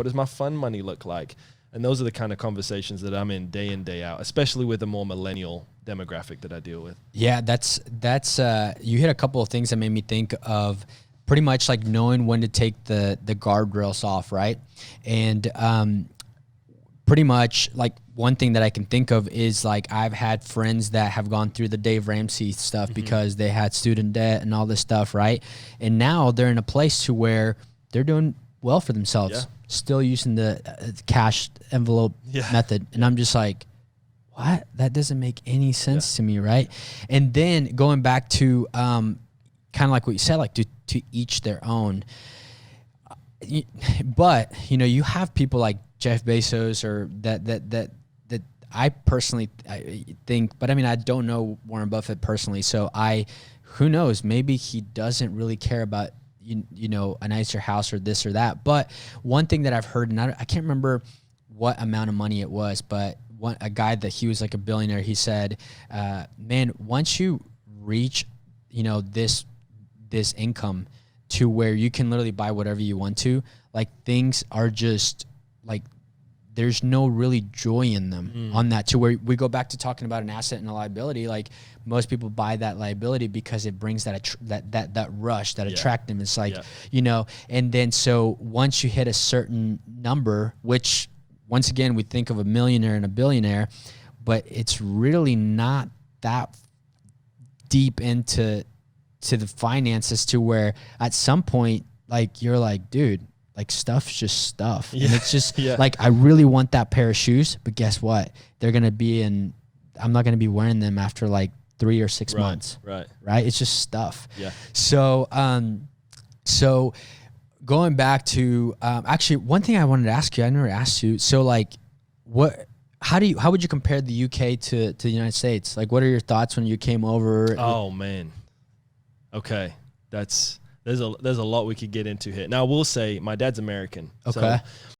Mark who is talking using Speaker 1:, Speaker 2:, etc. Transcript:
Speaker 1: What does my fund money look like? And those are the kind of conversations that I'm in, day out, especially with the more millennial demographic that I deal with.
Speaker 2: Yeah, that's you hit a couple of things that made me think of pretty much like knowing when to take the guardrails off, right? And pretty much like one thing that I can think of is like I've had friends that have gone through the Dave Ramsey stuff because they had student debt and all this stuff, right? And now they're in a place to where they're doing well for themselves, still using the cash envelope method. And I'm just like, what? That doesn't make any sense to me, right? And then going back to kind of like what you said, like to each their own. But, you know, you have people like Jeff Bezos or that I personally think, but I mean, I don't know Warren Buffett personally. So who knows, maybe he doesn't really care about, you know, a nicer house or this or that. But one thing that I've heard, and I can't remember what amount of money it was, but a guy that he was like a billionaire, he said, man, once you reach, you know, this income to where you can literally buy whatever you want to, like things are just like, there's no really joy in them on that, to where we go back to talking about an asset and a liability. Like most people buy that liability because it brings that rush, that attractiveness. It's like, you know, and then so once you hit a certain number, which once again, we think of a millionaire and a billionaire, but it's really not that deep into the finances, to where at some point, like you're like, dude, like stuff's just stuff. And it's just like, I really want that pair of shoes, but guess what? They're going to be I'm not going to be wearing them after like 3 or 6 months. Right. It's just stuff. Yeah. So, so going back to, actually one thing I wanted to ask you, I never asked you. So like how would you compare the UK to the United States? Like, what are your thoughts when you came over?
Speaker 1: Oh man. Okay. There's a lot we could get into here. Now, I will say my dad's American.
Speaker 2: Okay.
Speaker 1: So